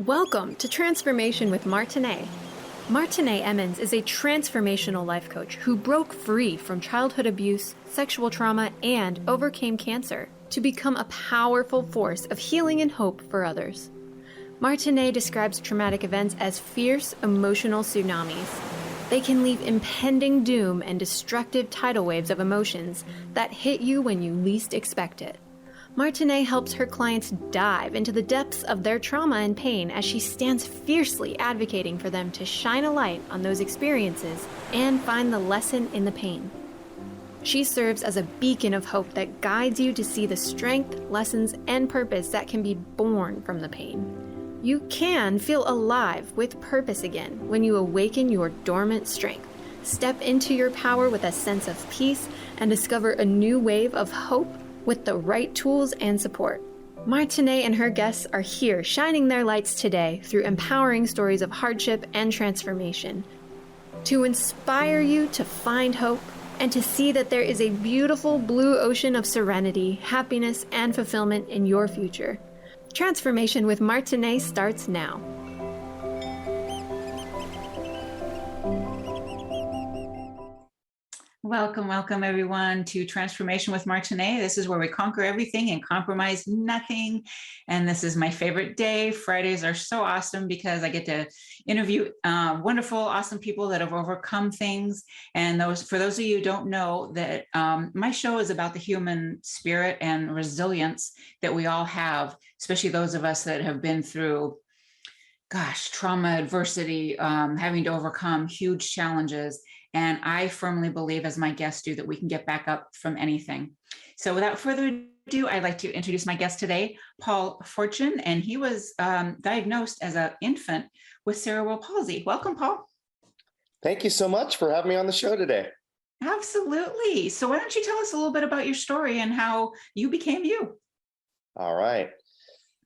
Welcome to Transformation with Martine. Martine Emmons is a transformational life coach who broke free from childhood abuse, sexual trauma, and overcame cancer to become a powerful force of healing and hope for others. Martine describes traumatic events as fierce emotional tsunamis. They can leave impending doom and destructive tidal waves of emotions that hit you when you least expect it. Martine helps her clients dive into the depths of their trauma and pain as she stands fiercely advocating for them to shine a light on those experiences and find the lesson in the pain. She serves as a beacon of hope that guides you to see the strength, lessons, and purpose that can be born from the pain. You can feel alive with purpose again when you awaken your dormant strength, step into your power with a sense of peace, and discover a new wave of hope with the right tools and support. Martine and her guests are here shining their lights today through empowering stories of hardship and transformation to inspire you to find hope and to see that there is a beautiful blue ocean of serenity, happiness, and fulfillment in your future. Transformation with Martine starts now. Welcome everyone to Transformation with Martine. This is where we conquer everything and compromise nothing. And this is my favorite day. Fridays are so awesome because I get to interview wonderful, awesome people that have overcome things. And for those of you who don't know, that my show is about the human spirit and resilience that we all have, especially those of us that have been through trauma, adversity, having to overcome huge challenges. And I firmly believe, as my guests do, that we can get back up from anything. So without further ado, I'd like to introduce my guest today, Paul Forchione, and he was diagnosed as an infant with cerebral palsy. Welcome, Paul. Thank you so much for having me on the show today. Absolutely. So why don't you tell us a little bit about your story and how you became you? All right.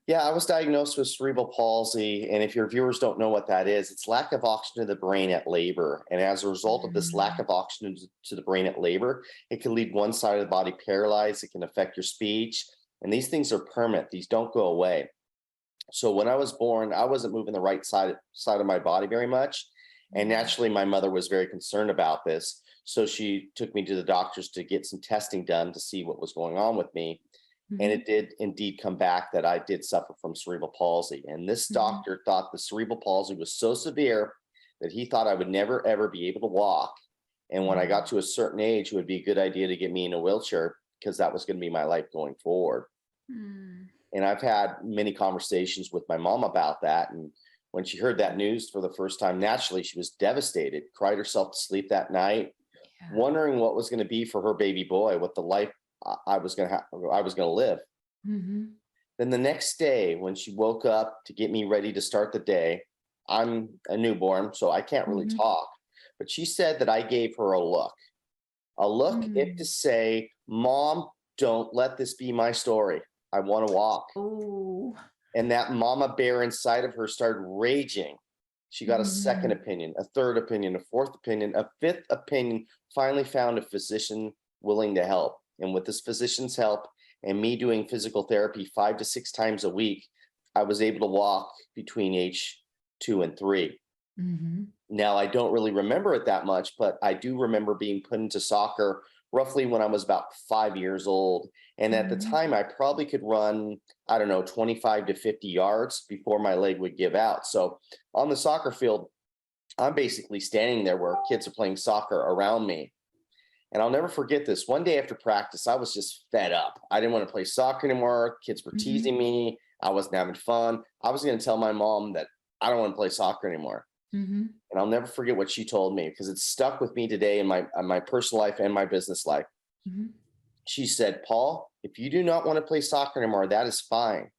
Yeah, I was diagnosed with cerebral palsy. And if your viewers don't know what that is, it's lack of oxygen to the brain at labor. And as a result of this lack of oxygen to the brain at labor, it can leave one side of the body paralyzed. It can affect your speech. And these things are permanent. These don't go away. So when I was born, I wasn't moving the right side of my body very much. And naturally, my mother was very concerned about this. So she took me to the doctors to get some testing done to see what was going on with me. And it did indeed come back that I did suffer from cerebral palsy. And this doctor thought the cerebral palsy was so severe that he thought I would never, ever be able to walk. And when I got to a certain age, it would be a good idea to get me in a wheelchair because that was going to be my life going forward. And I've had many conversations with my mom about that. And when she heard that news for the first time, naturally, she was devastated, cried herself to sleep that night, wondering what was going to be for her baby boy, what the life I was going to live. Then the next day when she woke up to get me ready to start the day, I'm a newborn, so I can't really talk, but she said that I gave her a look if to say, Mom, don't let this be my story. I want to walk. Oh. And that mama bear inside of her started raging. She got a second opinion, a third opinion, a fourth opinion, a fifth opinion, finally found a physician willing to help. And with this physician's help and me doing physical therapy 5 to 6 times a week, I was able to walk between age 2 and 3. Now, I don't really remember it that much, but I do remember being put into soccer roughly when I was about 5 years old. And at the time, I probably could run, 25 to 50 yards before my leg would give out. So on the soccer field, I'm basically standing there where kids are playing soccer around me. And I'll never forget this. One day after practice, I was just fed up. I didn't want to play soccer anymore. Kids were teasing me. I wasn't having fun. I was going to tell my mom that I don't want to play soccer anymore. And I'll never forget what she told me because it's stuck with me today in my personal life and my business life. She said, Paul, if you do not want to play soccer anymore, that is fine.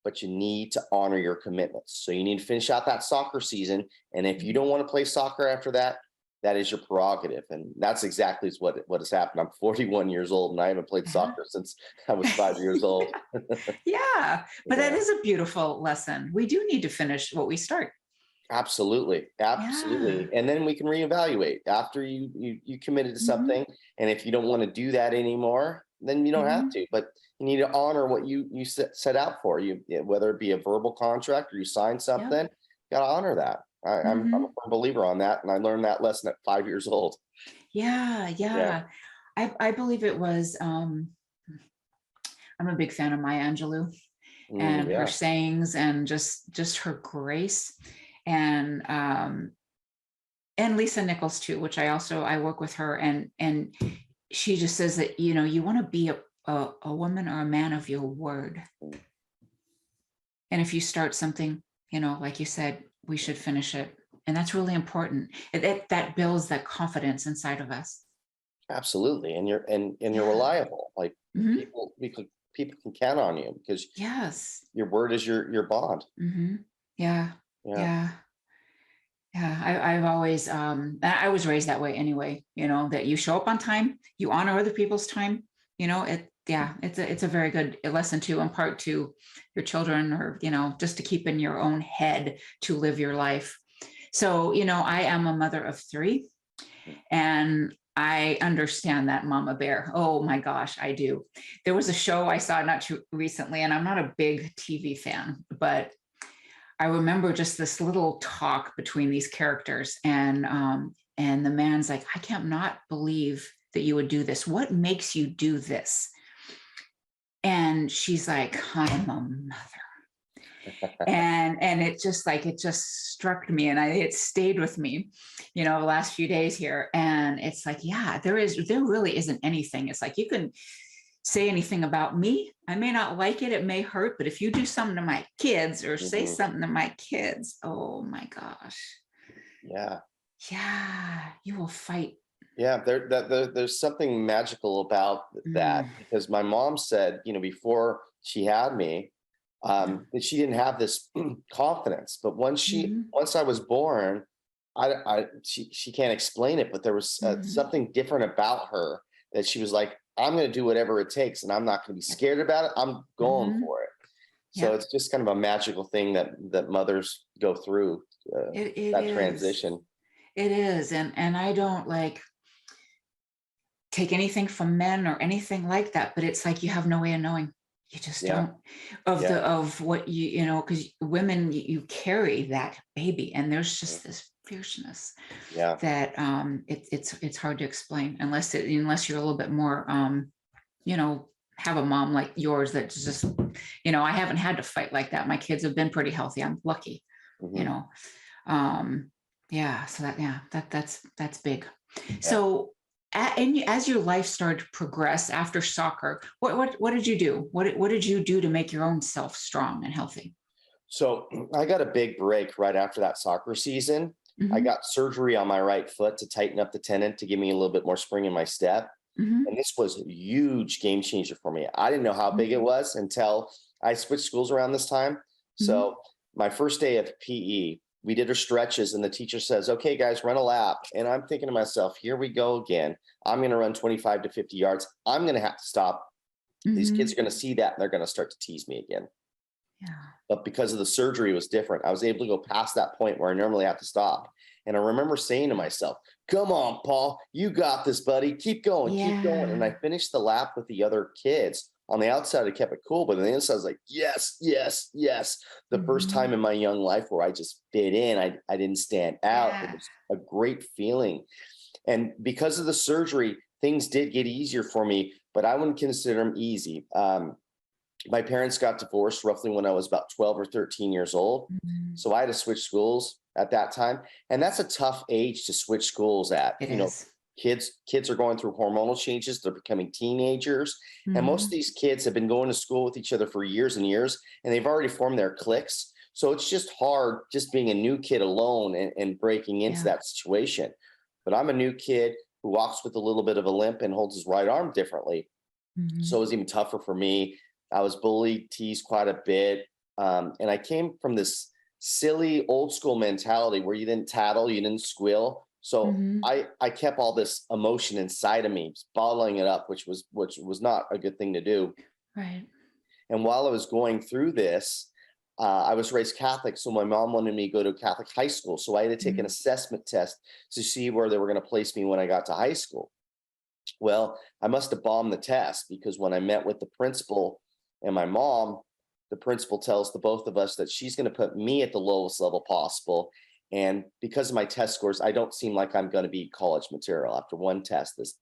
But you need to honor your commitments. So you need to finish out that soccer season. And if you don't want to play soccer after that, that is your prerogative. And that's exactly what has happened. I'm 41 years old and I haven't played soccer since I was 5 years old. Yeah, but that is a beautiful lesson. We do need to finish what we start. Absolutely. Absolutely. And then we can reevaluate after you committed to something. And if you don't want to do that anymore, then you don't have to. But You need to honor what you set out for. Whether it be a verbal contract or you sign something, you got to honor that. I'm a firm believer on that, and I learned that lesson at 5 years old. Yeah, Yeah. yeah. I believe it was, I'm a big fan of Maya Angelou and her Yeah. sayings and just her grace. And Lisa Nichols too, which I work with her, and she just says that, you want to be a woman or a man of your word. And if you start something, like you said, we should finish it. And that's really important. That builds that confidence inside of us. Absolutely. And you're reliable. Like people can count on you because Yes. your word is your bond. Yeah. I've always, I was raised that way anyway, that you show up on time, you honor other people's time, it's a very good lesson to impart to your children, or, just to keep in your own head to live your life. So, I am a mother of 3, and I understand that mama bear. Oh my gosh, I do. There was a show I saw not too recently, and I'm not a big TV fan, but I remember just this little talk between these characters, and the man's like, I can't not believe that you would do this. What makes you do this? And she's like, I'm a mother. and it just struck me, and it stayed with me, the last few days here. And it's like, yeah, there really isn't anything. It's like, you can say anything about me. I may not like it. It may hurt, but if you do something to my kids or say something to my kids, oh my gosh. Yeah. You will fight. Yeah. There's something magical about that, because my mom said, before she had me, that she didn't have this confidence, but once I was born, she can't explain it, but there was something different about her that she was like, I'm going to do whatever it takes, and I'm not going to be scared about it. I'm going for it. So it's just kind of a magical thing that mothers go through, that transition. It is. And I don't take anything from men or anything like that, but it's like, you have no way of knowing. You just don't of what because women, you carry that baby, and there's just this fierceness that it's hard to explain unless you're a little bit more have a mom like yours that's just I haven't had to fight like that. My kids have been pretty healthy. I'm lucky. So that's big. So as your life started to progress after soccer, what did you do? What did you do to make your own self strong and healthy? So I got a big break right after that soccer season. I got surgery on my right foot to tighten up the tendon to give me a little bit more spring in my step. And this was a huge game changer for me. I didn't know how big it was until I switched schools around this time. So my first day of PE, we did our stretches, and the teacher says, okay, guys, run a lap. And I'm thinking to myself, here we go again. I'm going to run 25 to 50 yards. I'm going to have to stop. These kids are going to see that, and they're going to start to tease me again. But because of the surgery, it was different. I was able to go past that point where I normally have to stop. And I remember saying to myself, come on, Paul, you got this, buddy. Keep going, keep going. And I finished the lap with the other kids. On the outside, I kept it cool, but on the inside, I was like, yes, yes, yes. The first time in my young life where I just fit in, I didn't stand out. It was a great feeling. And because of the surgery, things did get easier for me, but I wouldn't consider them easy. My parents got divorced roughly when I was about 12 or 13 years old. So I had to switch schools at that time. And that's a tough age to switch schools at. Kids are going through hormonal changes. They're becoming teenagers. And most of these kids have been going to school with each other for years and years, and they've already formed their cliques. So it's just hard just being a new kid alone and breaking into that situation. But I'm a new kid who walks with a little bit of a limp and holds his right arm differently. So it was even tougher for me. I was bullied, teased quite a bit. And I came from this silly old school mentality where you didn't tattle, you didn't squeal. So I kept all this emotion inside of me, bottling it up, which was not a good thing to do. Right. And while I was going through this, I was raised Catholic. So my mom wanted me to go to Catholic high school. So I had to take an assessment test to see where they were going to place me when I got to high school. Well, I must have bombed the test, because when I met with the principal and my mom, the principal tells the both of us that she's going to put me at the lowest level possible. And because of my test scores, I don't seem like I'm going to be college material after one test. This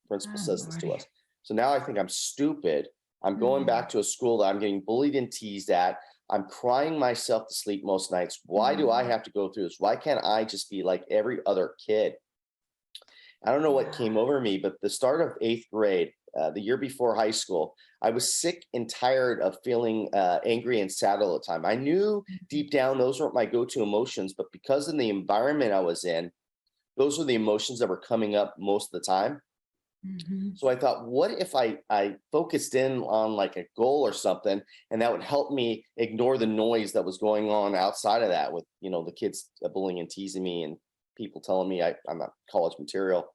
principal says this to us. So now I think I'm stupid. I'm going back to a school that I'm getting bullied and teased at. I'm crying myself to sleep most nights. Why do I have to go through this? Why can't I just be like every other kid? I don't know what came over me, but the start of 8th grade, the year before high school, I was sick and tired of feeling angry and sad all the time. I knew deep down those weren't my go-to emotions, but because of the environment I was in, those were the emotions that were coming up most of the time. So I thought, what if I focused in on like a goal or something, and that would help me ignore the noise that was going on outside of that with, the kids bullying and teasing me and people telling me I'm not college material.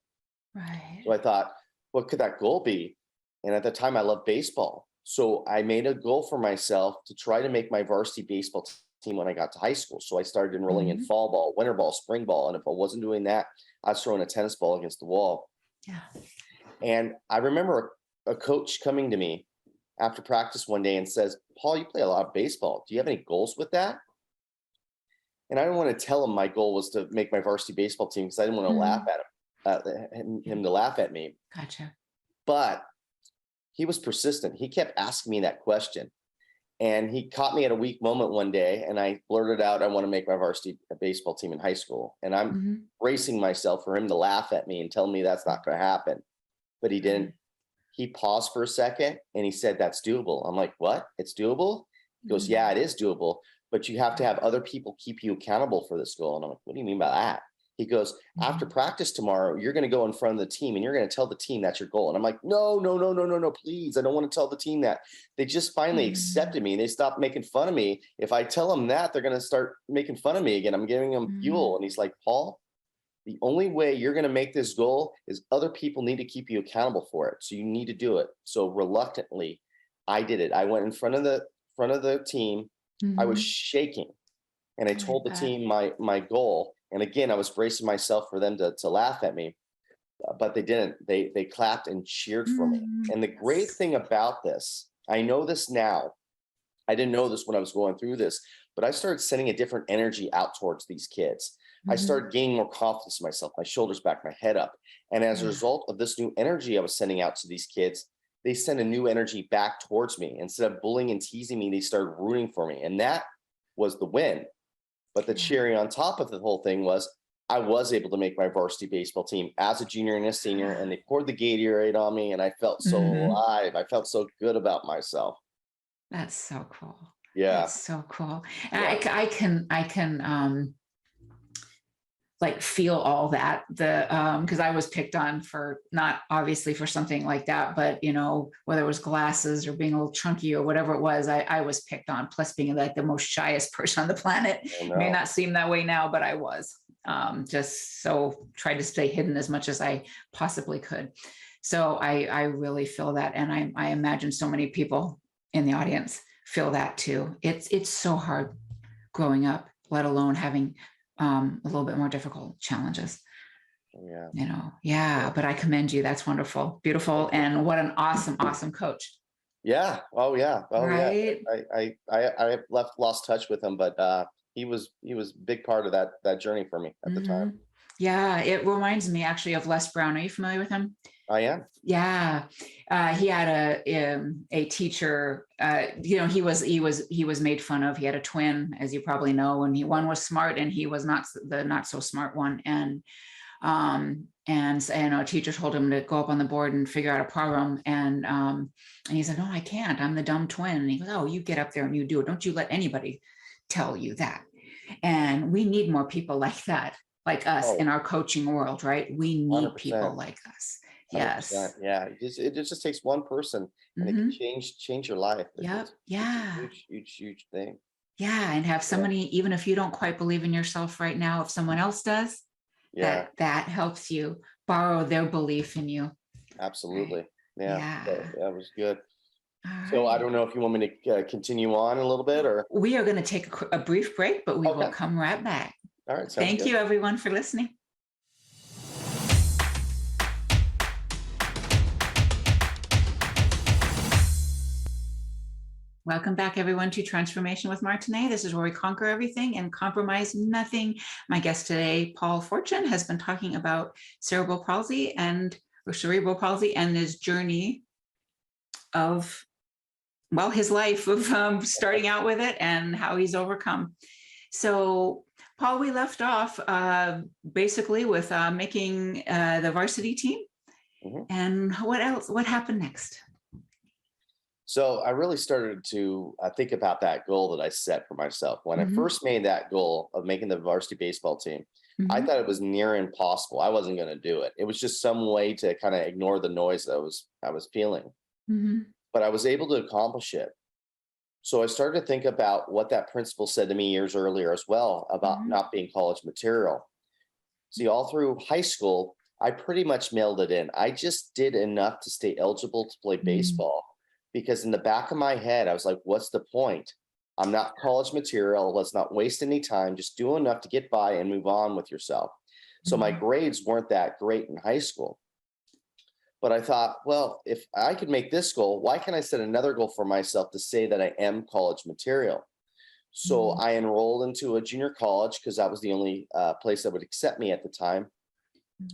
Right. So I thought, what could that goal be? And at the time I loved baseball. So I made a goal for myself to try to make my varsity baseball team when I got to high school. So I started enrolling in fall ball, winter ball, spring ball. And if I wasn't doing that, I was throwing a tennis ball against the wall. Yeah. And I remember a coach coming to me after practice one day and says, Paul, you play a lot of baseball. Do you have any goals with that? And I didn't want to tell him my goal was to make my varsity baseball team, because I didn't want to laugh at him to laugh at me. Gotcha. But he was persistent. He kept asking me that question. And he caught me at a weak moment one day, and I blurted out, I want to make my varsity baseball team in high school. And I'm bracing myself for him to laugh at me and tell me that's not going to happen. But he didn't. He paused for a second and he said, that's doable. I'm like, what? It's doable? He goes, yeah, it is doable, but you have to have other people keep you accountable for this goal. And I'm like, what do you mean by that? He goes, after practice tomorrow, you're going to go in front of the team and you're going to tell the team that's your goal. And I'm like, no, please. I don't want to tell the team that. They just finally accepted me. They stopped making fun of me. If I tell them that, they're going to start making fun of me again. I'm giving them fuel. And he's like, Paul, the only way you're going to make this goal is other people need to keep you accountable for it. So you need to do it. So reluctantly, I did it. I went in front of the team. I was shaking, and I told the team my goal. And again, I was bracing myself for them to laugh at me, but they didn't. They clapped and cheered for me. And the great thing about this, I know this now. I didn't know this when I was going through this, but I started sending a different energy out towards these kids. I started gaining more confidence in myself, my shoulders back, my head up. And as a result of this new energy I was sending out to these kids, they sent a new energy back towards me. Instead of bullying and teasing me, they started rooting for me. And that was the win. But the cherry on top of the whole thing was I was able to make my varsity baseball team as a junior and a senior, and they poured the Gatorade on me, and I felt so alive. I felt so good about myself. That's so cool. Yeah. That's so cool. And I can like feel all that, because I was picked on for, not obviously for something like that, but whether it was glasses or being a little chunky or whatever it was, I was picked on, plus being like the most shyest person on the planet. It may not seem that way now, but I was just so tried to stay hidden as much as I possibly could. So I really feel that. And I imagine so many people in the audience feel that too. It's so hard growing up, let alone having a little bit more difficult challenges. But I commend you. That's wonderful, beautiful, and what an awesome coach. Yeah. Oh yeah. Right? Yeah. I lost touch with him, but he was a big part of that journey for me at the time. Yeah, it reminds me actually of Les Brown. Are you familiar with him? I am. Yeah, he had a teacher. He was made fun of. He had a twin, as you probably know, and one was smart and he was not so smart one. And a teacher told him to go up on the board and figure out a problem. And he said, "No, I can't. I'm the dumb twin." And he goes, "Oh, you get up there and you do it. Don't you let anybody tell you that." And we need more people like that, like us in our coaching world, right? We need 100%. People like us. Yes. 100%. Yeah. It just takes one person and it can change your life. Yep. It's huge thing. Yeah. And have somebody, even if you don't quite believe in yourself right now, if someone else does, that helps you borrow their belief in you. Absolutely. Right. Yeah. That was good. Right. So I don't know if you want me to continue on a little bit, or we are going to take a brief break, but we will come right back. All right. Thank you everyone for listening. Welcome back, everyone, to Transformation with Martine. This is where we conquer everything and compromise nothing. My guest today, Paul Forchione, has been talking about cerebral palsy and his journey of, well, his life of starting out with it and how he's overcome. So, Paul, we left off basically with making the varsity team. Mm-hmm. And what else? What happened next? So I really started to think about that goal that I set for myself. When I first made that goal of making the varsity baseball team, I thought it was near impossible. I wasn't going to do it. It was just some way to kind of ignore the noise that I was feeling. But I was able to accomplish it. So I started to think about what that principal said to me years earlier as well about not being college material. See, all through high school, I pretty much mailed it in. I just did enough to stay eligible to play baseball. Because in the back of my head, I was like, what's the point? I'm not college material. Let's not waste any time. Just do enough to get by and move on with yourself. So my grades weren't that great in high school. But I thought, well, if I could make this goal, why can't I set another goal for myself to say that I am college material? So I enrolled into a junior college because that was the only place that would accept me at the time.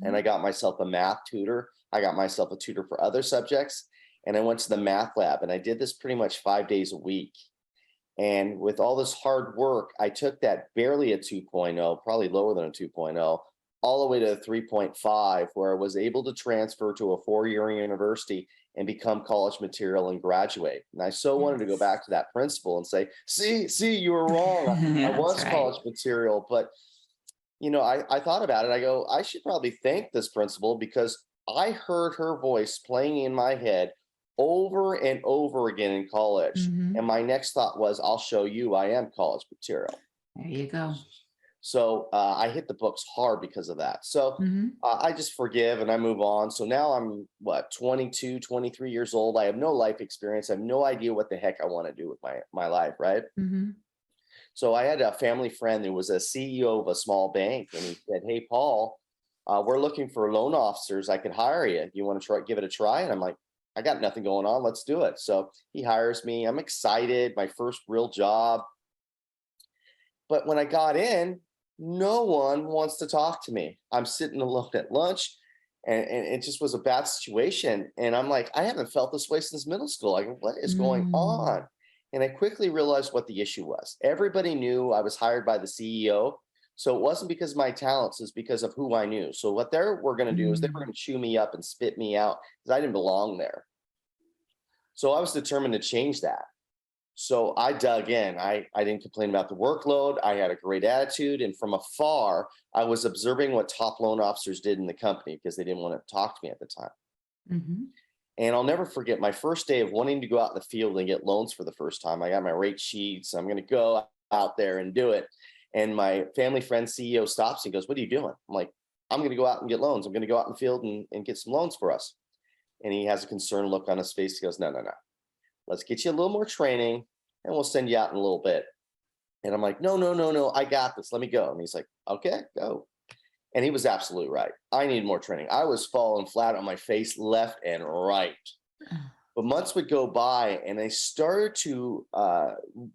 And I got myself a math tutor. I got myself a tutor for other subjects. And I went to the math lab, and I did this pretty much 5 days a week. And with all this hard work, I took that barely a 2.0, probably lower than a 2.0, all the way to a 3.5, where I was able to transfer to a 4-year university and become college material and graduate. And I so wanted to go back to that principal and say, see, you were wrong. I was college material. But, I thought about it. I go, I should probably thank this principal because I heard her voice playing in my head over and over again in college. And my next thought was, I'll show you I am college material. There you go. So I hit the books hard because of that. So I just forgive and I move on. So now I'm 22, 23 years old. I have no life experience. I have no idea what the heck I want to do with my life. Right. So I had a family friend who was a CEO of a small bank. And he said, hey, Paul, we're looking for loan officers. I could hire you. You want to give it a try? And I'm like, I got nothing going on. Let's do it. So he hires me. I'm excited. My first real job. But when I got in, no one wants to talk to me. I'm sitting alone at lunch and it just was a bad situation. And I'm like, I haven't felt this way since middle school. Like, what is going on? And I quickly realized what the issue was. Everybody knew I was hired by the CEO. So it wasn't because of my talents, it's because of who I knew. So what they were going to do is they were going to chew me up and spit me out because I didn't belong there. So I was determined to change that. So I dug in. I didn't complain about the workload. I had a great attitude. And from afar, I was observing what top loan officers did in the company because they didn't want to talk to me at the time. And I'll never forget my first day of wanting to go out in the field and get loans for the first time. I got my rate sheets. I'm going to go out there and do it. And my family friend CEO stops and goes, what are you doing? I'm like, I'm going to go out and get loans. I'm going to go out in the field and get some loans for us. And he has a concerned look on his face. He goes, no. Let's get you a little more training and we'll send you out in a little bit. And I'm like, no. I got this. Let me go. And he's like, okay, go. And he was absolutely right. I needed more training. I was falling flat on my face left and right. But months would go by and I started to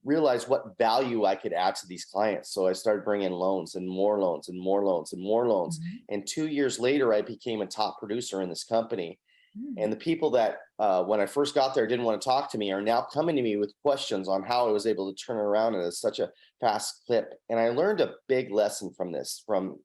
realize what value I could add to these clients. So I started bringing in loans and more loans and more loans and more loans. And 2 years later, I became a top producer in this company. And the people that when I first got there didn't want to talk to me are now coming to me with questions on how I was able to turn it around at such a fast clip. And I learned a big lesson from this, from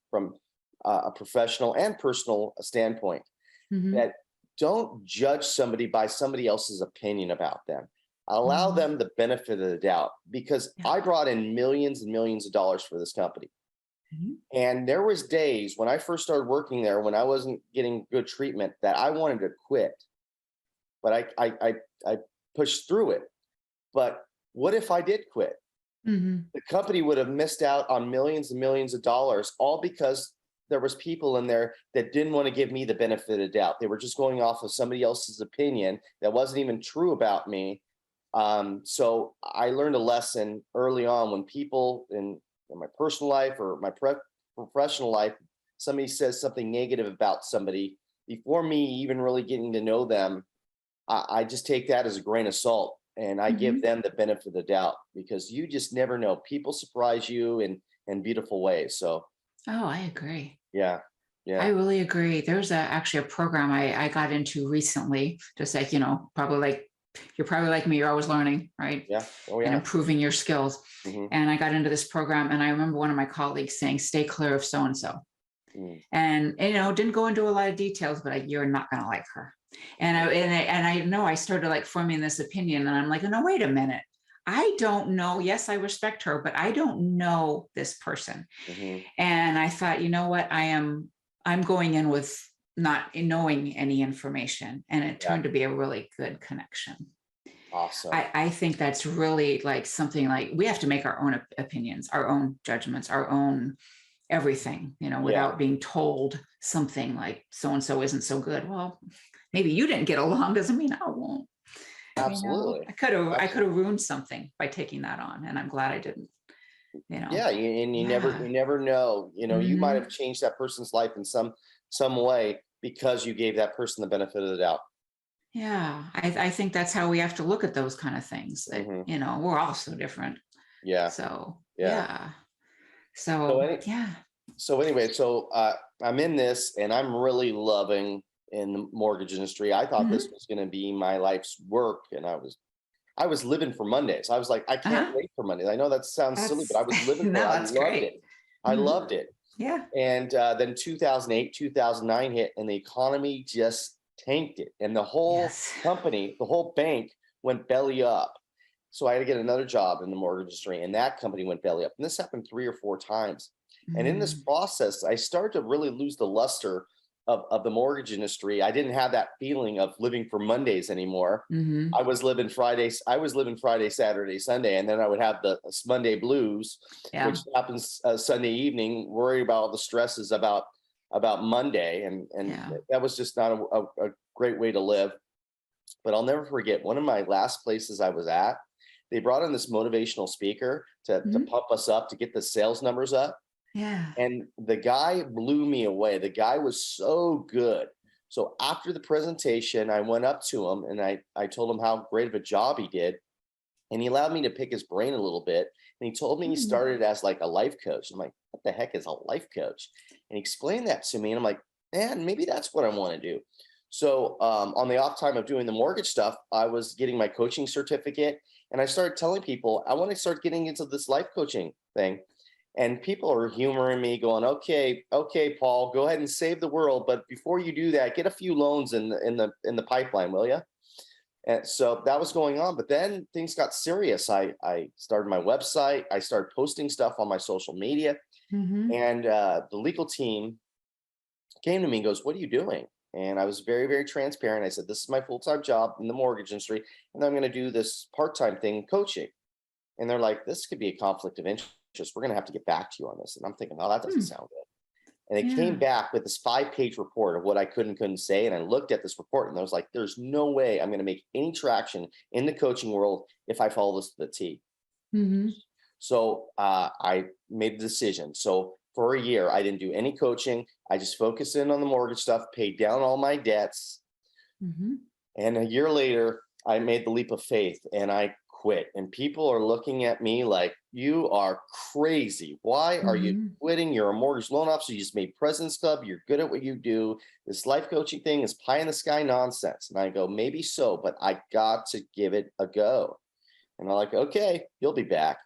a professional and personal standpoint, that don't judge somebody by somebody else's opinion about them. Allow them the benefit of the doubt, because I brought in millions and millions of dollars for this company. And there was days when I first started working there, when I wasn't getting good treatment, that I wanted to quit, but I pushed through it. But what if I did quit? The company would have missed out on millions and millions of dollars, all because there was people in there that didn't want to give me the benefit of doubt. They were just going off of somebody else's opinion that wasn't even true about me. So I learned a lesson early on when people in my personal life or my professional life, somebody says something negative about somebody, before me even really getting to know them, I just take that as a grain of salt. and I give them the benefit of the doubt, because you just never know. People surprise you in beautiful ways. So, Oh, I agree. yeah. I really agree. There's actually a program I got into recently, just like, probably like, you're probably like me, you're always learning, right? Yeah. Oh, And yeah. improving your skills. And I got into this program, and I remember one of my colleagues saying, stay clear of so-and-so. And, didn't go into a lot of details, but you're not going to like her. And I know I started like forming this opinion, and I'm like, no, wait a minute. I don't know. Yes, I respect her, but I don't know this person. And I thought, you know what? I'm going in with not knowing any information, and it turned to be a really good connection. Awesome. I think that's really like something like we have to make our own opinions, our own judgments, our own everything, without being told something like so-and-so isn't so good. Well, maybe you didn't get along doesn't mean I won't. Absolutely. I could have ruined something by taking that on, and I'm glad I didn't. Yeah, you never know. You might have changed that person's life in some way because you gave that person the benefit of the doubt. Yeah, I think that's how we have to look at those kind of things. That, we're all so different. Yeah. So yeah. So anyway, I'm in this, and I'm really loving in the mortgage industry. I thought this was going to be my life's work, and I was living for Mondays. I was like, I can't wait for Mondays. I know that sounds silly, but I was living for it. I loved it. I loved it. Yeah. And then 2008, 2009 hit, and the economy just tanked it. And the whole company, the whole bank went belly up. So I had to get another job in the mortgage industry, and that company went belly up. And this happened 3 or 4 times. And in this process, I started to really lose the luster of the mortgage industry. I didn't have that feeling of living for Mondays anymore. I was living Fridays. I was living Friday, Saturday, Sunday, and then I would have the Monday blues, which happens Sunday evening, worried about all the stresses about Monday, and that was just not a great way to live. But I'll never forget, one of my last places I was at, they brought in this motivational speaker to pump us up, to get the sales numbers up. Yeah. And the guy blew me away. The guy was so good. So after the presentation, I went up to him, and I told him how great of a job he did. And he allowed me to pick his brain a little bit. And he told me he started as like a life coach. I'm like, what the heck is a life coach? And he explained that to me. And I'm like, man, maybe that's what I want to do. So on the off time of doing the mortgage stuff, I was getting my coaching certificate. And I started telling people, I want to start getting into this life coaching thing. And people are humoring me, going, okay, Paul, go ahead and save the world. But before you do that, get a few loans in the pipeline, will you? And so that was going on. But then things got serious. I started my website. I started posting stuff on my social media. And the legal team came to me and goes, what are you doing? And I was very, very transparent. I said, this is my full-time job in the mortgage industry, and I'm going to do this part-time thing, coaching. And they're like, this could be a conflict of interest. We're going to have to get back to you on this. And I'm thinking, oh, that doesn't sound good. And they came back with this 5-page report of what I couldn't say. And I looked at this report, and I was like, there's no way I'm going to make any traction in the coaching world if I follow this to the T. So I made the decision. So for a year, I didn't do any coaching. I just focused in on the mortgage stuff, paid down all my debts. And a year later, I made the leap of faith, and I quit. And people are looking at me like, you are crazy. Why are you quitting? You're a mortgage loan officer. You just made President's Club. You're good at what you do. This life coaching thing is pie in the sky nonsense. And I go, maybe so, but I got to give it a go. And they're like, okay, you'll be back.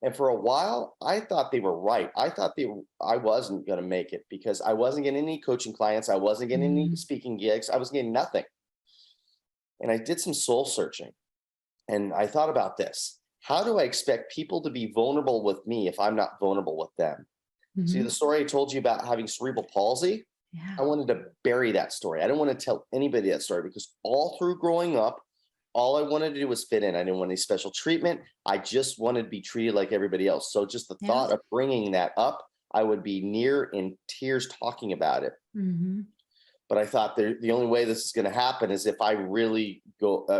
And for a while, I thought they were right. I thought I wasn't going to make it, because I wasn't getting any coaching clients. I wasn't getting any speaking gigs. I was getting nothing. And I did some soul searching. And I thought about this. How do I expect people to be vulnerable with me if I'm not vulnerable with them? See, the story I told you about having cerebral palsy? I wanted to bury that story. I didn't want to tell anybody that story, because all through growing up, all I wanted to do was fit in. I didn't want any special treatment. I just wanted to be treated like everybody else. So just the thought of bringing that up, I would be near in tears talking about it. But I thought the only way this is going to happen is if I really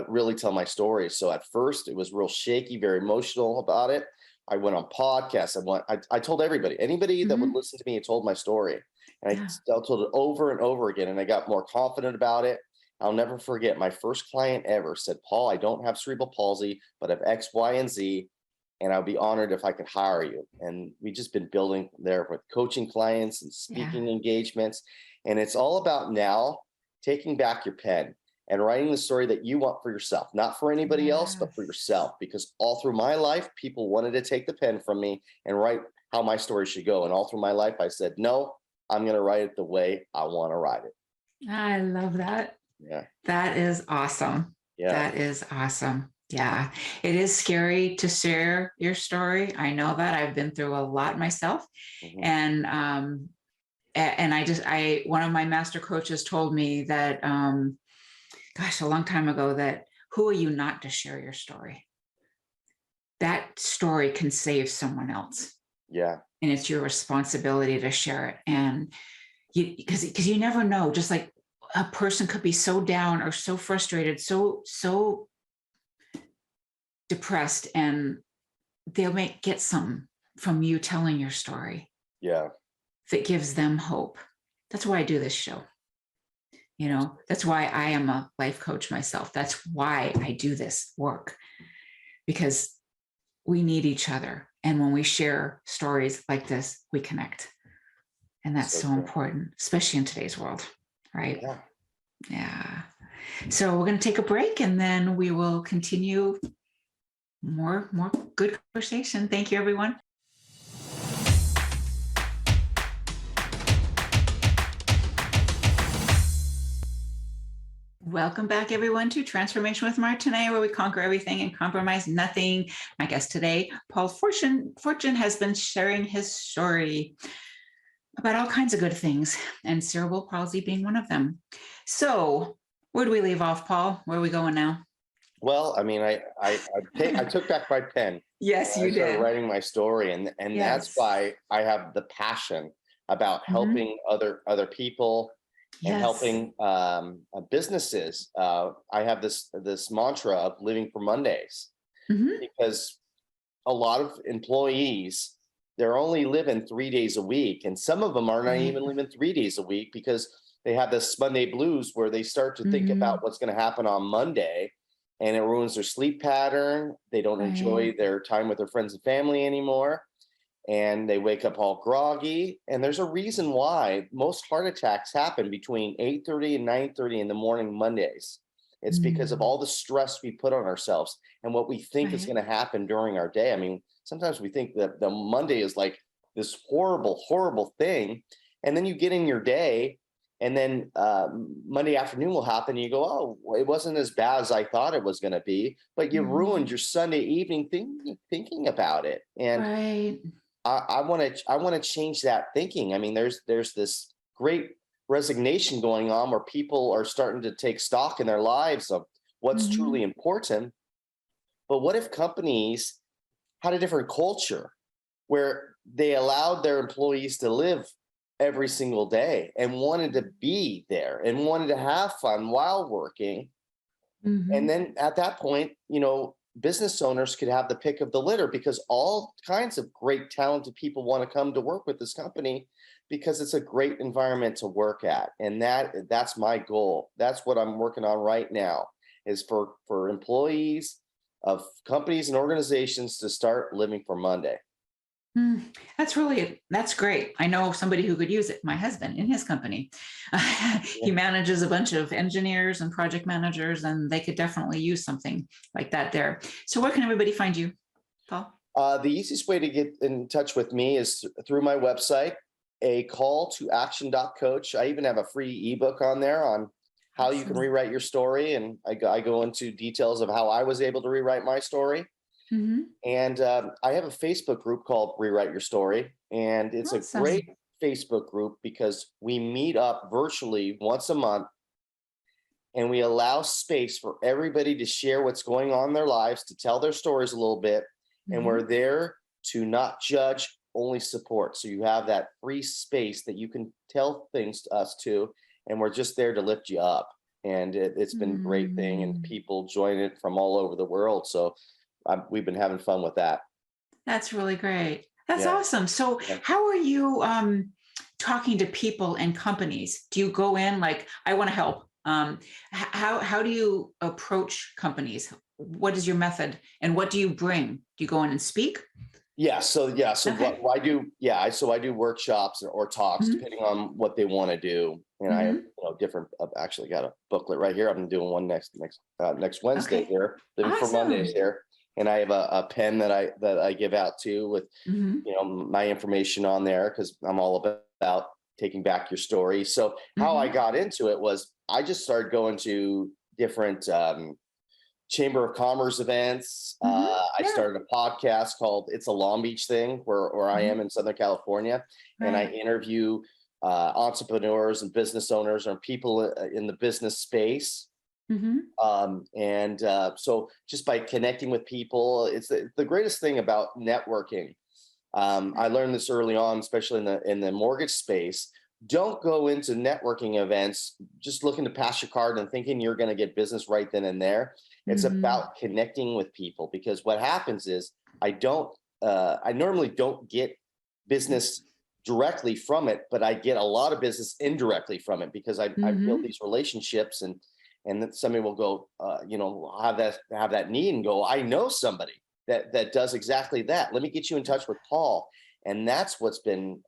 really tell my story. So at first it was real shaky, very emotional about it. I went on podcasts. I told anybody that would listen to me, I told my story. And I told it over and over again. And I got more confident about it. I'll never forget my first client ever said, Paul, I don't have cerebral palsy, but I have X, Y, and Z, and I'll be honored if I could hire you. And we just been building there with coaching clients and speaking engagements. And it's all about now taking back your pen and writing the story that you want for yourself, not for anybody else, but for yourself. Because all through my life, people wanted to take the pen from me and write how my story should go. And all through my life, I said, no, I'm going to write it the way I want to write it. I love that. Yeah. That is awesome. Yeah. That is awesome. Yeah. It is scary to share your story. I know that. I've been through a lot myself. And one of my master coaches told me that, a long time ago, that who are you not to share your story? That story can save someone else. Yeah. And it's your responsibility to share it. And because you never know, just like a person could be so down or so frustrated, so depressed, and they may get something from you telling your story. Yeah. That gives them hope. That's why I do this show. That's why I am a life coach myself. That's why I do this work, because we need each other. And when we share stories like this, we connect. And that's so important, especially in today's world, right? Yeah. So we're going to take a break, and then we will continue more good conversation. Thank you, everyone. Welcome back, everyone, to Transformation with Martine, where we conquer everything and compromise nothing. My guest today, Paul Forchione, has been sharing his story about all kinds of good things, and cerebral palsy being one of them. So where do we leave off, Paul? Where are we going now? Well, I mean, I took back my pen. Yes, you did. I started writing my story, and that's why I have the passion about helping other people and helping businesses. I have this mantra of living for Mondays, because a lot of employees, they're only living 3 days a week, and some of them are not even living 3 days a week because they have this Monday blues where they start to think about what's going to happen on Monday, and it ruins their sleep pattern. They don't enjoy their time with their friends and family anymore, and they wake up all groggy. And there's a reason why most heart attacks happen between 8:30 and 9:30 in the morning Mondays. It's because of all the stress we put on ourselves and what we think is going to happen during our day. I mean, sometimes we think that the Monday is like this horrible, horrible thing. And then you get in your day, and then Monday afternoon will happen. And you go, oh, it wasn't as bad as I thought it was going to be, but you ruined your Sunday evening thinking about it. And I want to change that thinking. I mean, there's this great resignation going on where people are starting to take stock in their lives of what's truly important. But what if companies had a different culture where they allowed their employees to live every single day and wanted to be there and wanted to have fun while working? And then at that point, business owners could have the pick of the litter, because all kinds of great talented people want to come to work with this company because it's a great environment to work at. And that's my goal. That's what I'm working on right now, is for employees of companies and organizations to start living for Monday. That's great. I know somebody who could use it. My husband, in his company, he manages a bunch of engineers and project managers, and they could definitely use something like that there. So where can everybody find you, Paul? The easiest way to get in touch with me is through my website, acalltoaction.coach. I even have a free ebook on there on how you can rewrite your story. And I go into details of how I was able to rewrite my story. And I have a Facebook group called Rewrite Your Story. And it's a great Facebook group because we meet up virtually once a month, and we allow space for everybody to share what's going on in their lives, to tell their stories a little bit. And we're there to not judge, only support. So you have that free space that you can tell things to us too. And we're just there to lift you up. And it's been a great thing, and people join it from all over the world. So we've been having fun with that. That's really great. That's awesome. So how are you talking to people and companies? Do you go in like, I want to help, How do you approach companies? What is your method, and what do you bring? Do you go in and speak? So Okay. so I do workshops or talks Mhm. depending on what they want to do, and I have Mhm. different. I've actually got a booklet right here. I'm doing one next Wednesday Okay. here, living for Mondays Awesome. here, and I have a pen that I give out too with Mhm. my information on there because I'm all about taking back your story. So how I Mhm. got into it was I just started going to different Chamber of Commerce events. Mhm. I Yeah. started a podcast called "It's a Long Beach Thing," where I am Mhm. in Southern California, and I Right. interview entrepreneurs and business owners or people in the business space. Mhm. So just by connecting with people, it's the greatest thing about networking. I learned this early on, especially in the mortgage space. Don't go into networking events just looking to pass your card and thinking you're going to get business right then and there. It's Mhm. about connecting with people because what happens is I normally don't get business directly from it, but I get a lot of business indirectly from it because I build Mhm. these relationships and then somebody will go, have that need and go, I know somebody that does exactly that. Let me get you in touch with Paul, and that's what's been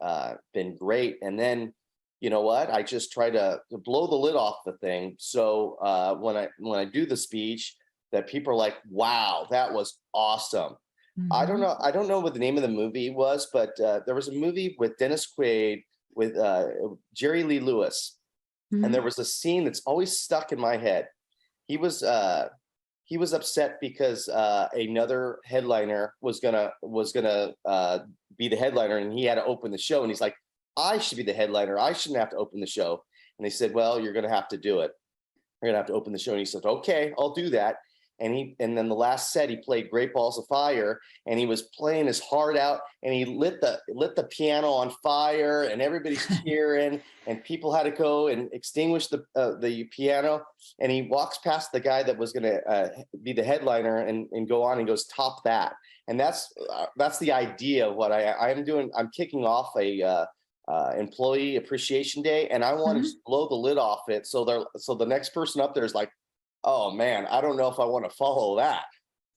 great. And then, you know what? I just try to blow the lid off the thing. So when I do the speech, that people are like, "Wow, that was awesome." Mhm. I don't know what the name of the movie was, but there was a movie with Dennis Quaid with Jerry Lee Lewis, and there Mhm. was a scene that's always stuck in my head. He was uh, he was upset because another headliner was gonna be the headliner, and he had to open the show. And he's like, "I should be the headliner. I shouldn't have to open the show." And they said, "Well, you're gonna have to do it. You're gonna have to open the show." And he said, "Okay, I'll do that." And then the last set, he played "Great Balls of Fire," and he was playing his heart out, and he lit the piano on fire, and everybody's cheering, and people had to go and extinguish the piano. And he walks past the guy that was going to be the headliner and go on and goes, "Top that." And that's the idea of what I'm doing. I'm kicking off a employee appreciation day, and I want to Mhm. just blow the lid off it so the next person up there is like, oh man, I don't know if I want to follow that.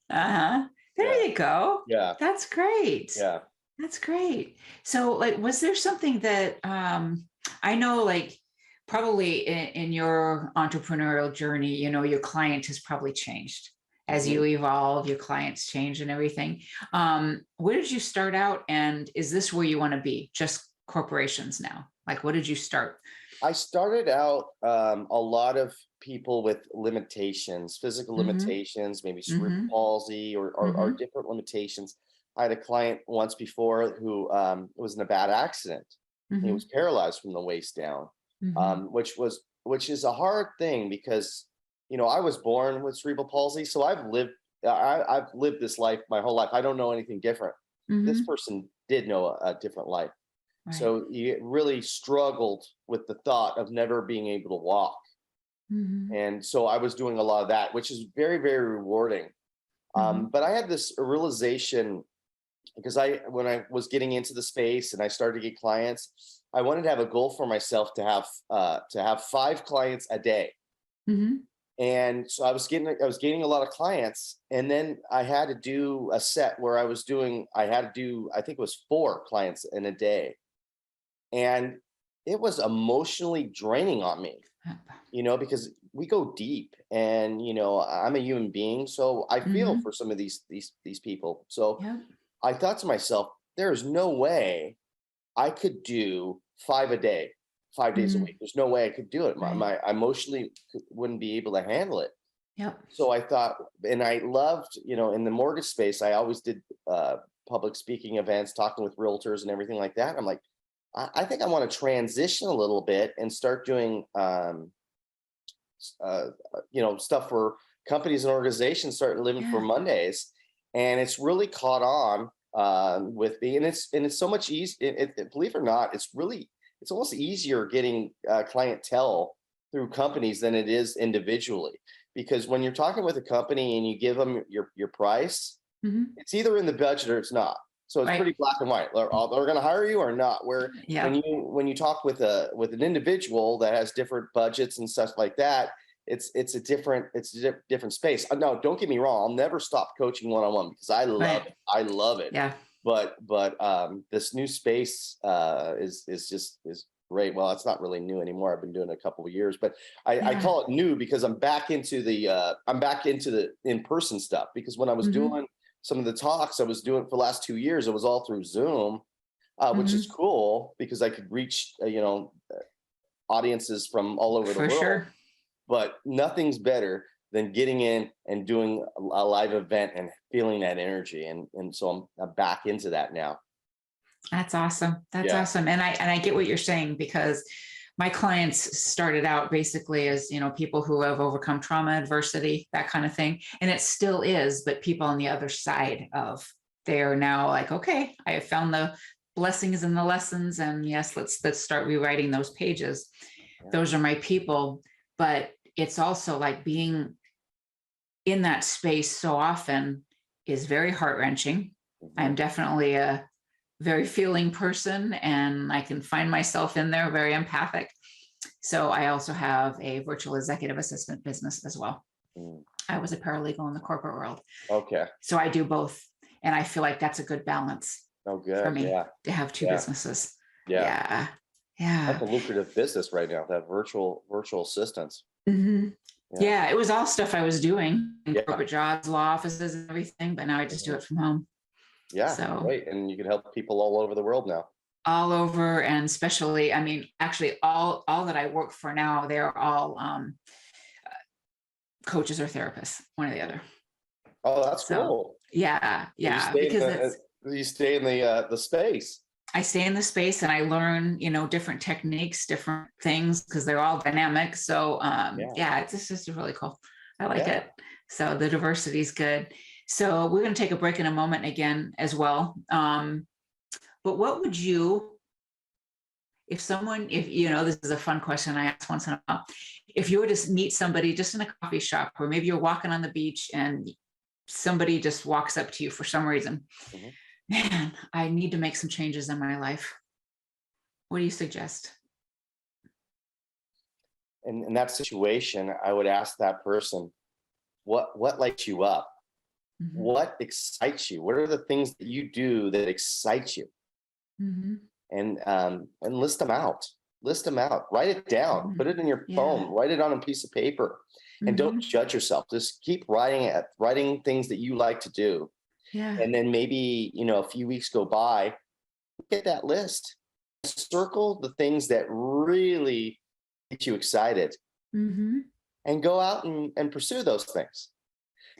Uh-huh. Yeah, There you go. yeah, That's great. yeah. That's great. So, like, was there something that I know, like, probably in your entrepreneurial journey, your client has probably changed as hmm you evolve, your clients change and everything. Where did you start out, and is this where you want to be? Just corporations now? Like, what did you start? I started out a lot of people with limitations, physical Mm-hmm. limitations, maybe cerebral Mm-hmm. palsy or Mm-hmm. different limitations. I had a client once before who was in a bad accident. He Mm-hmm. was paralyzed from the waist down, Mm-hmm. which is a hard thing because I was born with cerebral palsy, so I've lived this life my whole life. I don't know anything different. This Mm-hmm. person did know a different life. Right. So he really struggled with the thought of never being able to walk. Mm-hmm. And so I was doing a lot of that, which is very, very rewarding. Mm-hmm. But I had this realization because when I was getting into the space and I started to get clients, I wanted to have a goal for myself to have 5 clients a day. Mm-hmm. And so I was gaining a lot of clients, and then I had to do a set where I had to do, I think it was 4 clients in a day. And it was emotionally draining on me, because we go deep, and I'm a human being, so I feel Mm-hmm. for some of these people. So Yep. I thought to myself, there's no way I could do 5 a day, 5 days a Mm-hmm. week. There's no way I could do it. Right. My I emotionally wouldn't be able to handle it. Yep. So I thought, and I loved, in the mortgage space, I always did public speaking events, talking with realtors and everything like that. I'm like, I think I want to transition a little bit and start doing, stuff for companies and organizations, starting living for Yeah. Mondays, and it's really caught on with me, and it's so much easy. Believe it or not, it's almost easier getting clientele through companies than it is individually, because when you're talking with a company and you give them your price, Mhm. it's either in the budget or it's not. So it's pretty black and white. They're going to hire you or not. Where when you talk with an individual that has different budgets and stuff like that, it's a different space. No, don't get me wrong. I'll never stop coaching one-on-one because I love it. I love it. Yeah. But this new space is great. Well, it's not really new anymore. I've been doing it a couple of years, but I call it new because I'm back into the in-person stuff, because when I was doing some of the talks I was doing for the last 2 years, it was all through Zoom, which is cool because I could reach, audiences from all over the world. Sure. But nothing's better than getting in and doing a live event and feeling that energy. And so I'm back into that now. That's awesome. That's awesome. And I get what you're saying, because my clients started out basically as, people who have overcome trauma, adversity, that kind of thing. And it still is, but people on the other side of, they're now like, okay, I have found the blessings and the lessons, and yes, let's start rewriting those pages. Yeah. Those are my people. But it's also like being in that space so often is very heart-wrenching. I'm definitely a very feeling person, and I can find myself in there, very empathic. So I also have a virtual executive assistant business as well. I was a paralegal in the corporate world. Okay. So I do both. And I feel like that's a good balance for me to have two businesses. Yeah. That's a lucrative business right now, that virtual assistants. Yeah, it was all stuff I was doing in corporate jobs, law offices, and everything, but now I just do it from home. Yeah, so great. And you can help people all over the world now. All over, and especially, actually all that I work for now, they're all coaches or therapists, one or the other. Oh, that's cool. Yeah. Because you stay in the space. I stay in the space and I learn, different techniques, different things, because they're all dynamic. So it's just really cool. I like it. So the diversity is good. So we're going to take a break in a moment again as well. But what would you, if this is a fun question I ask once in a while, if you were to meet somebody just in a coffee shop, or maybe you're walking on the beach and somebody just walks up to you for some reason, man, I need to make some changes in my life. What do you suggest? In that situation, I would ask that person, what lights you up? What excites you? What are the things that you do that excite you? And list them out. Write it down. Put it in your phone. Write it on a piece of paper. And don't judge yourself. Just keep writing things that you like to do. Yeah. And then maybe, a few weeks go by, get that list. Circle the things that really get you excited. And go out and pursue those things.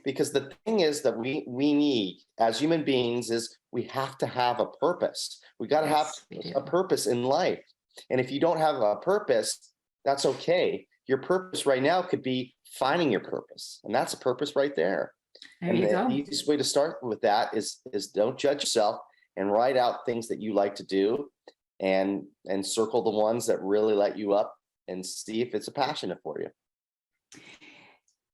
Because the thing is that we need as human beings is we have to have a purpose. We got to have a purpose in life. And if you don't have a purpose, that's okay. Your purpose right now could be finding your purpose. And that's a purpose right there. There you go. The easiest way to start with that is don't judge yourself and write out things that you like to do and circle the ones that really light you up and see if it's a passion for you.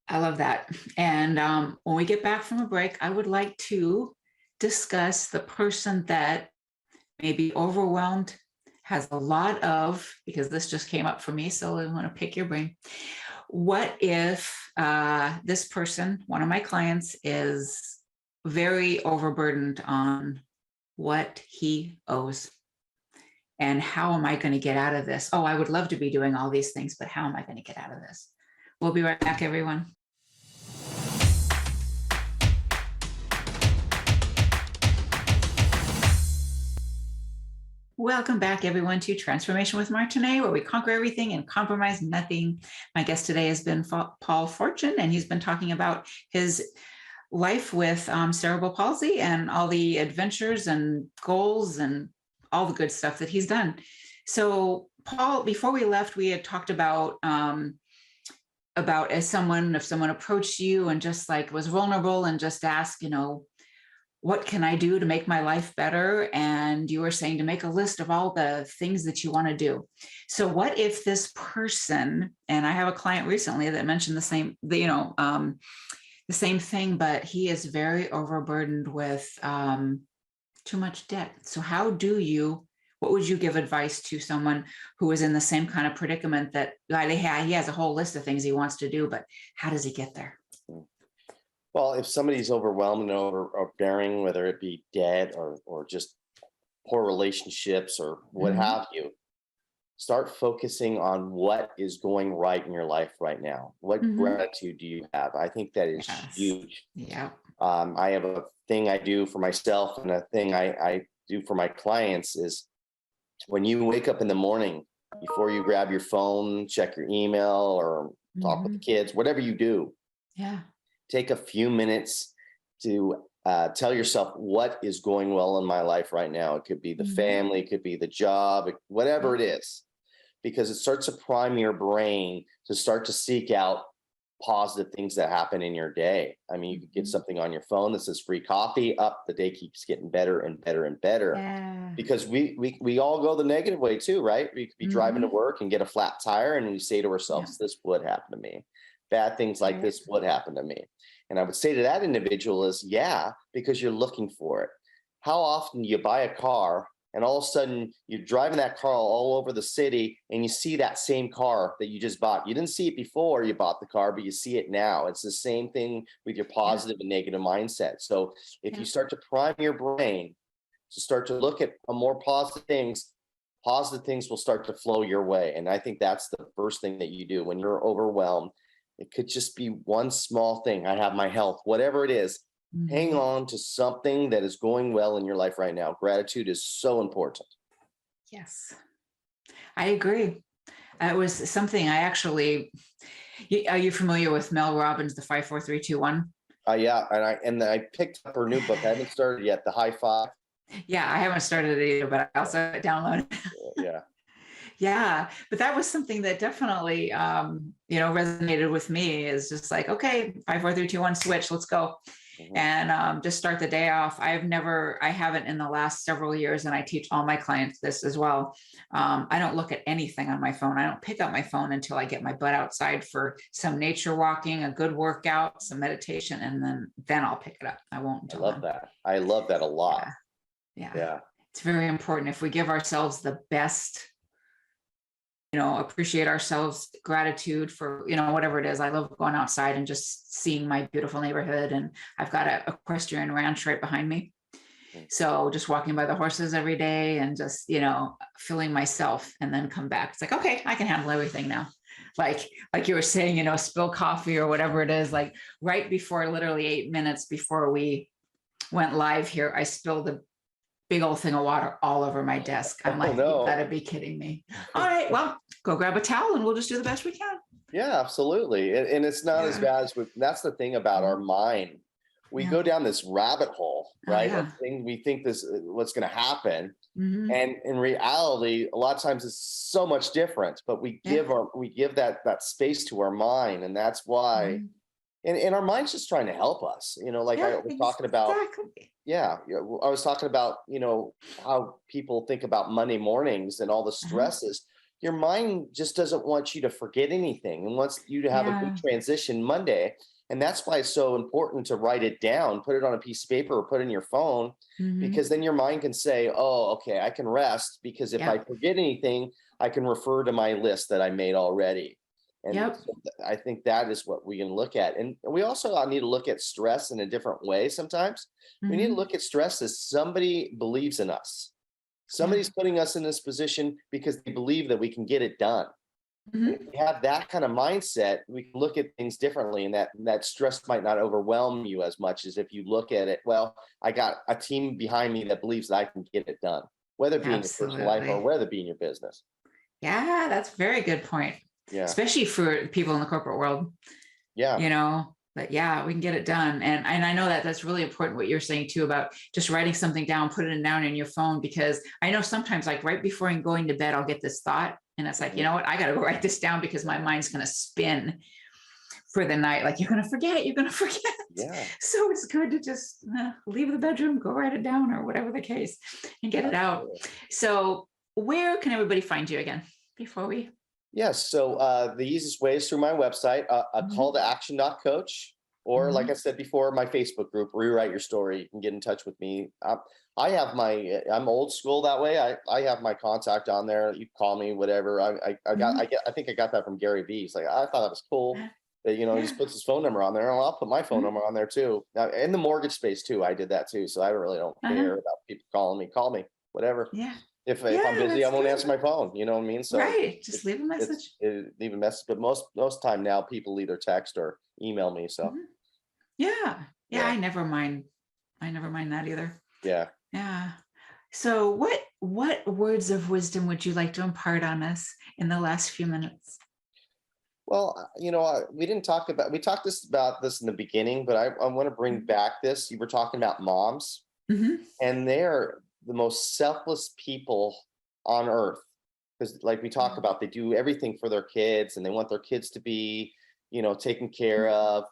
I love that. And when we get back from a break, I would like to discuss the person that may be overwhelmed, has a lot of, because this just came up for me, so I want to pick your brain. What if this person, one of my clients, is very overburdened on what he owes? And how am I going to get out of this? Oh, I would love to be doing all these things, but how am I going to get out of this? We'll be right back, everyone. Welcome back, everyone, to Transformation with Martine, where we conquer everything and compromise nothing. My guest today has been Paul Forchione, and he's been talking about his life with cerebral palsy and all the adventures and goals and all the good stuff that he's done. So, Paul, before we left, we had talked about if someone approached you and just like was vulnerable and just asked, what can I do to make my life better? And you were saying to make a list of all the things that you want to do. So what if this person, and I have a client recently that mentioned the same thing, but he is very overburdened with too much debt. So what would you give advice to someone who is in the same kind of predicament that he has a whole list of things he wants to do, but how does he get there? Well, if somebody's overwhelmed and overbearing, whether it be debt or just poor relationships or what have you, start focusing on what is going right in your life right now. What gratitude do you have? I think that is huge. Yeah. I have a thing I do for myself, and a thing I do for my clients is when you wake up in the morning, before you grab your phone, check your email or talk with the kids, whatever you do, take a few minutes to tell yourself what is going well in my life right now. It could be the family, it could be the job, whatever it is, because it starts to prime your brain to start to seek out positive things that happen in your day. I mean, you could get something on your phone that says free coffee, up, the day keeps getting better and better and better. Yeah. Because we all go the negative way too, right? We could be driving to work and get a flat tire, and we say to ourselves, this would happen to me. Bad things like this would happen to me. And I would say to that individual is, because you're looking for it. How often do you buy a car and all of a sudden you're driving that car all over the city and you see that same car that you just bought? You didn't see it before you bought the car, but you see it now. It's the same thing with your positive and negative mindset. So if you start to prime your brain to start to look at more positive things will start to flow your way. And I think that's the first thing that you do when you're overwhelmed. It could just be one small thing. I have my health, whatever it is. Hang on to something that is going well in your life right now. Gratitude is so important. Yes, I agree. It was something I actually, are you familiar with Mel Robbins, the 5, 4, 3, 2, 1? Yeah. And I picked up her new book. I haven't started yet. The High Five. Yeah, I haven't started it either, but I also downloaded it. Yeah. Yeah, but that was something that definitely, resonated with me. Is just like, okay, 5, 4, 3, 2, 1, switch, let's go. And just start the day off. I haven't in the last several years, and I teach all my clients this as well. I don't look at anything on my phone. I don't pick up my phone until I get my butt outside for some nature walking, a good workout, some meditation, and then I'll pick it up. I won't until I love that. I love that a lot. Yeah. It's very important. If we give ourselves the best, appreciate ourselves, gratitude for, whatever it is. I love going outside and just seeing my beautiful neighborhood. And I've got a equestrian ranch right behind me. So just walking by the horses every day and just, filling myself, and then come back. It's like, okay, I can handle everything now. Like you were saying, spill coffee or whatever it is, like right before, literally 8 minutes before we went live here, I spilled a big old thing of water all over my desk. I'm like, no. You gotta be kidding me. All right, well, go grab a towel and we'll just do the best we can. Yeah, absolutely. And it's not as bad as that's the thing about our mind. We go down this rabbit hole, right? Of things we think what's going to happen. And in reality, a lot of times it's so much different, but we give that space to our mind. And that's why, and our mind's just trying to help us, I was talking about, I was talking about, how people think about Monday mornings and all the stresses. Your mind just doesn't want you to forget anything and wants you to have a good transition Monday. And that's why it's so important to write it down, put it on a piece of paper or put it in your phone, because then your mind can say, oh, okay, I can rest, because if I forget anything, I can refer to my list that I made already. And so I think that is what we can look at. And we also need to look at stress in a different way. Sometimes we need to look at stress as somebody believes in us. Somebody's putting us in this position because they believe that we can get it done. If we have that kind of mindset, we can look at things differently, and that stress might not overwhelm you as much as if you look at it, well, I got a team behind me that believes that I can get it done, whether it be in your personal life or whether it be in your business. Yeah, that's a very good point. Yeah. Especially for people in the corporate world. Yeah. But we can get it done. And I know that's really important what you're saying too, about just writing something down, putting it down in your phone, because I know sometimes, like right before I'm going to bed, I'll get this thought, and it's like, you know what, I got to go write this down because my mind's going to spin for the night. Like, you're going to forget. Yeah. So it's good to just leave the bedroom, go write it down, or whatever the case, and get it out. So where can everybody find you again before we? Yes. So the easiest way is through my website, call to action.coach, Or like I said before, my Facebook group, Rewrite Your Story. You can get in touch with me. I'm old school that way. I have my contact on there. You call me, whatever. I think I got that from Gary Vee. He's like, I thought that was cool that, he just puts his phone number on there. And I'll put my phone number on there too. Now, in the mortgage space too, I did that too. So I really don't care about people calling me. Call me, whatever. Yeah. If I'm busy, I won't answer my phone. You know what I mean? So just leave a message. Leave a message. But most time now, people either text or email me. So yeah. I never mind that either. Yeah. So what words of wisdom would you like to impart on us in the last few minutes? Well, we talked about this in the beginning, but I want to bring back this. You were talking about moms, and they're the most selfless people on earth, because like we talk about, they do everything for their kids and they want their kids to be, taken care of.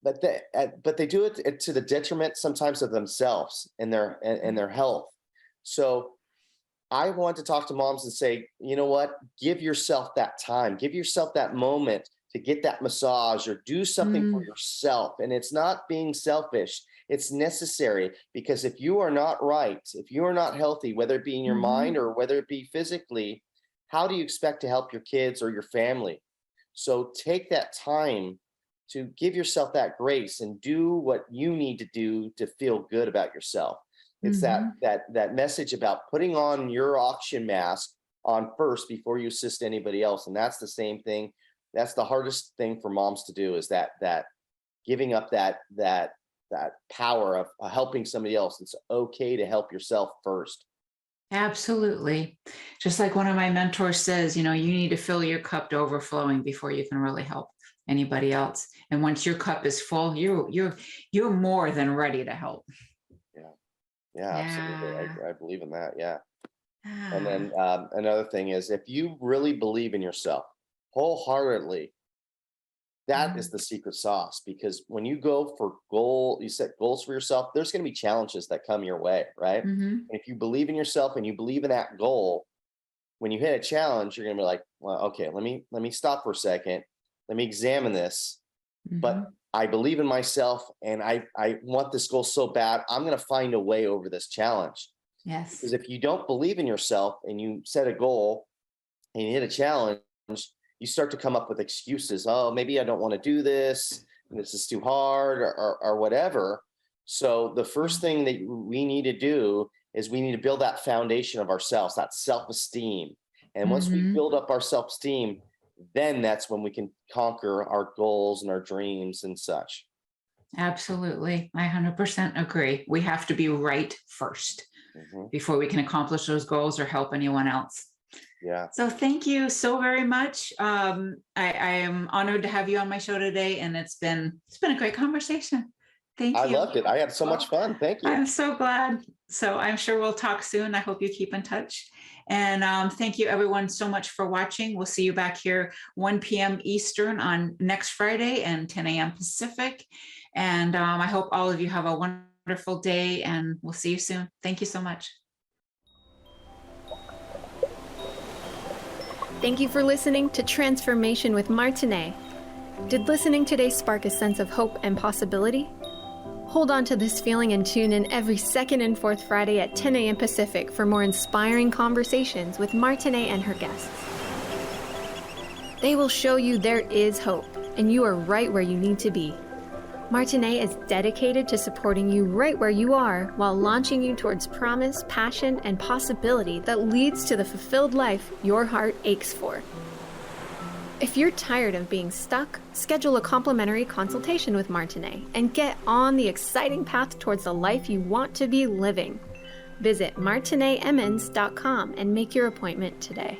But they do it to the detriment sometimes of themselves and their health. So I want to talk to moms and say, you know what? Give yourself that time. Give yourself that moment to get that massage or do something for yourself. And it's not being selfish. It's necessary, because if you are not right, if you are not healthy, whether it be in your mind or whether it be physically, how do you expect to help your kids or your family? So take that time to give yourself that grace and do what you need to do to feel good about yourself. It's that message about putting on your oxygen mask on first before you assist anybody else. And that's the same thing. That's the hardest thing for moms to do, is that giving up that power of helping somebody else. It's okay to help yourself first. Absolutely. Just like one of my mentors says, you need to fill your cup to overflowing before you can really help anybody else. And once your cup is full, you're more than ready to help. Yeah, absolutely. I believe in that. Yeah. And then another thing is, if you really believe in yourself wholeheartedly, that is the secret sauce. Because when you go for you set goals for yourself, there's going to be challenges that come your way, right? And if you believe in yourself and you believe in that goal, when you hit a challenge, you're going to be like, well, okay, let me stop for a second. Let me examine this. But I believe in myself and I want this goal so bad, I'm going to find a way over this challenge. Yes. Because if you don't believe in yourself and you set a goal and you hit a challenge, you start to come up with excuses. Oh, maybe I don't want to do this. This is too hard or whatever. So the first thing that we need to do is we need to build that foundation of ourselves, that self-esteem. And once we build up our self-esteem, then that's when we can conquer our goals and our dreams and such. Absolutely. I 100% agree. We have to be right first before we can accomplish those goals or help anyone else. Yeah. So thank you so very much. I am honored to have you on my show today, and it's been a great conversation. Thank you. I loved it. I had so much fun. Thank you. I'm so glad. So I'm sure we'll talk soon. I hope you keep in touch. And thank you everyone so much for watching. We'll see you back here 1 p.m. Eastern on next Friday and 10 a.m. Pacific. And I hope all of you have a wonderful day, and we'll see you soon. Thank you so much. Thank you for listening to Transformation with Martine. Did listening today spark a sense of hope and possibility? Hold on to this feeling and tune in every second and fourth Friday at 10 a.m. Pacific for more inspiring conversations with Martine and her guests. They will show you there is hope, and you are right where you need to be. Martine is dedicated to supporting you right where you are while launching you towards promise, passion, and possibility that leads to the fulfilled life your heart aches for. If you're tired of being stuck, schedule a complimentary consultation with Martine and get on the exciting path towards the life you want to be living. Visit martineemmons.com and make your appointment today.